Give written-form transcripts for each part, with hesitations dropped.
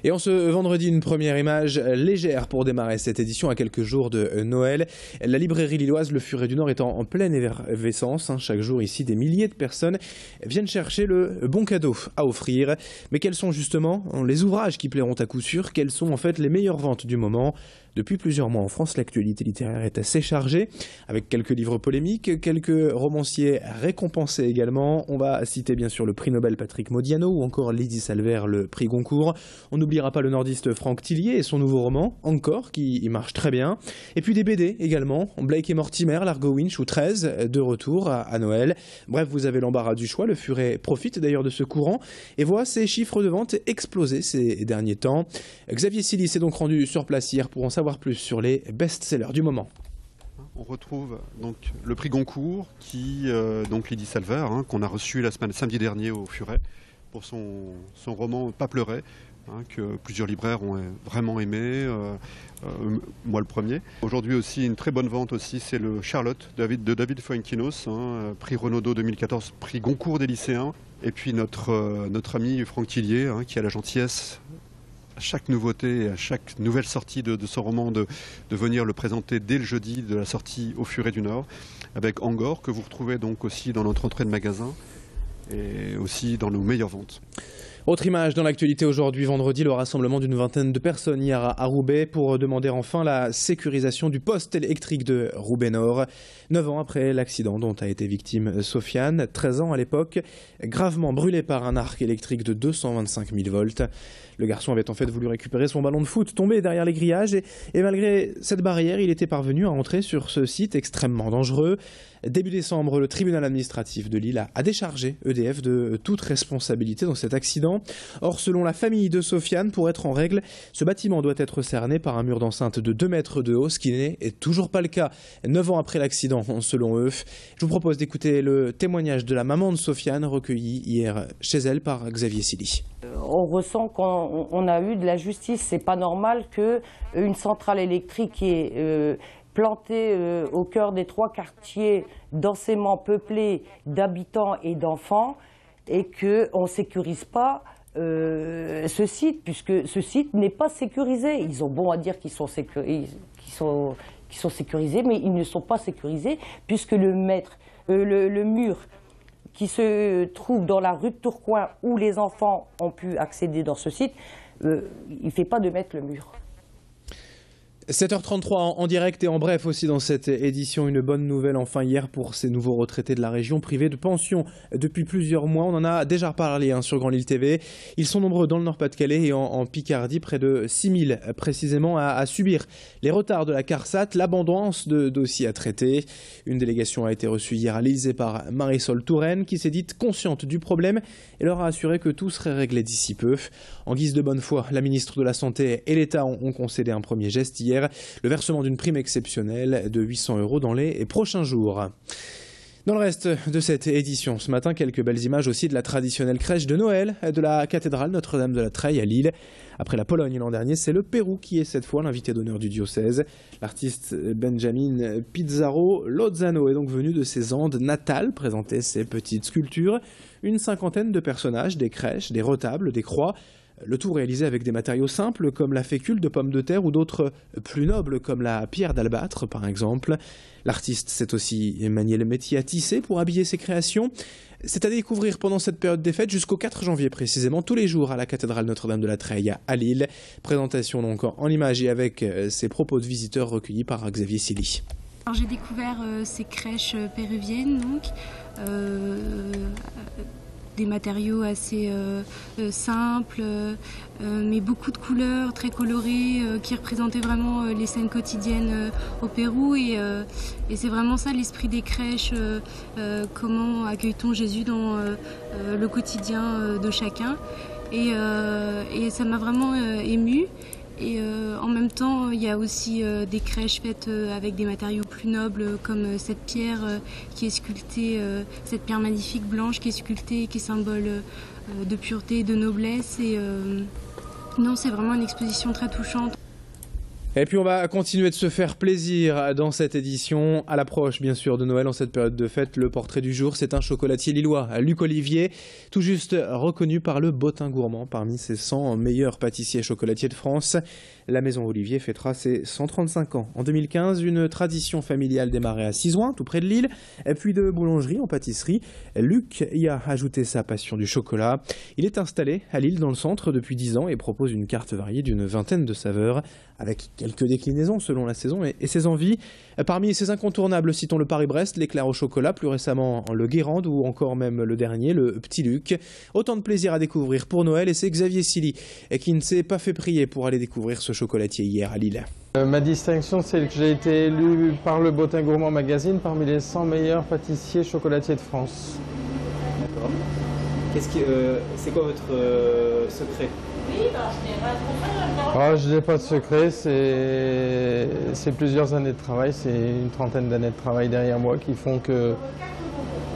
Et en ce vendredi, une première image légère pour démarrer cette édition à quelques jours de Noël. La librairie lilloise Le Furet du Nord est en pleine effervescence. Chaque jour ici, des milliers de personnes viennent chercher le bon cadeau à offrir. Mais quels sont justement les ouvrages qui plairont à coup sûr? Quelles sont en fait les meilleures ventes du moment? Depuis plusieurs mois en France, l'actualité littéraire est assez chargée, avec quelques livres polémiques, quelques romanciers récompensés également. On va citer bien sûr le prix Nobel Patrick Modiano ou encore Lydie Salver, le prix Goncourt. On n'oubliera pas le nordiste Franck Tillier et son nouveau roman, Encore, qui marche très bien. Et puis des BD également, Blake et Mortimer, Largo Winch ou 13, de retour à Noël. Bref, vous avez l'embarras du choix, le Furet profite d'ailleurs de ce courant et voit ses chiffres de vente exploser ces derniers temps. Xavier Silly s'est donc rendu sur place hier pour en savoir plus sur les best-sellers du moment. On retrouve donc le prix Goncourt, donc Lydie Salver, qu'on a reçu samedi dernier au Furet pour son roman Pas pleurer, que plusieurs libraires ont vraiment aimé, moi le premier. Aujourd'hui aussi une très bonne vente aussi, c'est le Charlotte de David Fuenquinos, prix Renaudot 2014, prix Goncourt des lycéens. Et puis notre ami Franck Tillier, qui a la gentillesse à chaque nouveauté et à chaque nouvelle sortie de son roman de venir le présenter dès le jeudi de la sortie au Furet du Nord, avec Angor, que vous retrouvez donc aussi dans notre entrée de magasin et aussi dans nos meilleures ventes. Autre image dans l'actualité aujourd'hui, vendredi, le rassemblement d'une vingtaine de personnes hier à Roubaix pour demander enfin la sécurisation du poste électrique de Roubaix-Nord. 9 ans après l'accident dont a été victime Sofiane, 13 ans à l'époque, gravement brûlé par un arc électrique de 225 000 volts. Le garçon avait en fait voulu récupérer son ballon de foot tombé derrière les grillages et malgré cette barrière, il était parvenu à entrer sur ce site extrêmement dangereux. Début décembre, le tribunal administratif de Lille a déchargé EDF de toute responsabilité dans cet accident. Or, selon la famille de Sofiane, pour être en règle, ce bâtiment doit être cerné par un mur d'enceinte de 2 mètres de haut, ce qui n'est toujours pas le cas 9 ans après l'accident, selon eux. Je vous propose d'écouter le témoignage de la maman de Sofiane, recueilli hier chez elle par Xavier Silly. On ressent qu'on a eu de la justice. C'est pas normal qu'une centrale électrique qui est plantée au cœur des 3 quartiers densément peuplés d'habitants et d'enfants et qu'on ne sécurise pas ce site, puisque ce site n'est pas sécurisé. Ils ont beau à dire qu'ils sont sécurisés, mais ils ne sont pas sécurisés, puisque le mur qui se trouve dans la rue de Tourcoing, où les enfants ont pu accéder dans ce site, il ne fait pas 2 mètres le mur. 7h33 en direct et en bref aussi dans cette édition, une bonne nouvelle enfin hier pour ces nouveaux retraités de la région privés de pension depuis plusieurs mois. On en a déjà parlé sur Grand Lille TV. Ils sont nombreux dans le Nord-Pas-de-Calais et en Picardie, près de 6000 précisément à subir les retards de la CARSAT, l'abondance de dossiers à traiter. Une délégation a été reçue hier à l'Élysée par Marisol Touraine qui s'est dite consciente du problème et leur a assuré que tout serait réglé d'ici peu. En guise de bonne foi, la ministre de la Santé et l'État ont concédé un premier geste hier. Le versement d'une prime exceptionnelle de 800 € dans les prochains jours. Dans le reste de cette édition, ce matin, quelques belles images aussi de la traditionnelle crèche de Noël de la cathédrale Notre-Dame de la Treille à Lille. Après la Pologne l'an dernier, c'est le Pérou qui est cette fois l'invité d'honneur du diocèse. L'artiste Benjamin Pizarro Lozano est donc venu de ses Andes natales présenter ses petites sculptures. Une cinquantaine de personnages, des crèches, des retables, des croix. Le tout réalisé avec des matériaux simples comme la fécule de pommes de terre ou d'autres plus nobles comme la pierre d'albâtre par exemple. L'artiste sait aussi manier le métier à tisser pour habiller ses créations. C'est à découvrir pendant cette période des fêtes jusqu'au 4 janvier précisément, tous les jours à la cathédrale Notre-Dame de la Treille à Lille. Présentation donc en images et avec ses propos de visiteurs recueillis par Xavier Silly. J'ai découvert ces crèches péruviennes donc. Des matériaux assez simples, mais beaucoup de couleurs, très colorées, qui représentaient vraiment les scènes quotidiennes au Pérou. Et c'est vraiment ça l'esprit des crèches, comment accueille-t-on Jésus dans le quotidien de chacun. Et ça m'a vraiment émue. Et en même temps, il y a aussi des crèches faites avec des matériaux plus nobles, comme cette pierre qui est sculptée, cette pierre magnifique blanche qui est sculptée, qui est symbole de pureté et de noblesse. Et non, c'est vraiment une exposition très touchante. Et puis on va continuer de se faire plaisir dans cette édition. À l'approche bien sûr de Noël, en cette période de fête, le portrait du jour, c'est un chocolatier lillois, Luc Olivier, tout juste reconnu par le Bottin Gourmand parmi ses 100 meilleurs pâtissiers chocolatiers de France. La maison Olivier fêtera ses 135 ans. En 2015, une tradition familiale démarrait à Sizouin, tout près de Lille, et puis de boulangerie en pâtisserie. Luc y a ajouté sa passion du chocolat. Il est installé à Lille dans le centre depuis 10 ans et propose une carte variée d'une vingtaine de saveurs, avec quelques déclinaisons selon la saison et ses envies. Parmi ses incontournables, citons le Paris-Brest, l'éclair au chocolat, plus récemment le Guérande ou encore même le dernier, le Petit Luc. Autant de plaisir à découvrir pour Noël et c'est Xavier Silly qui ne s'est pas fait prier pour aller découvrir ce chocolatier hier à Lille. Ma distinction, c'est que j'ai été élu par le Bottin Gourmand Magazine parmi les 100 meilleurs pâtissiers chocolatiers de France. D'accord. C'est quoi votre secret? Je n'ai pas de secret, c'est plusieurs années de travail, c'est une trentaine d'années de travail derrière moi qui font que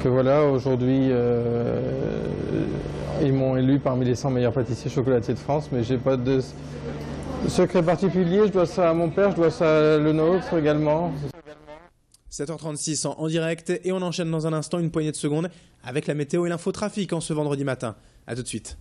voilà, aujourd'hui, ils m'ont élu parmi les 100 meilleurs pâtissiers chocolatiers de France, mais j'ai pas de secret particulier, je dois ça à mon père, je dois ça à le nôtre également. 7h36 en direct et on enchaîne dans un instant une poignée de secondes avec la météo et l'infotrafic en ce vendredi matin. A tout de suite.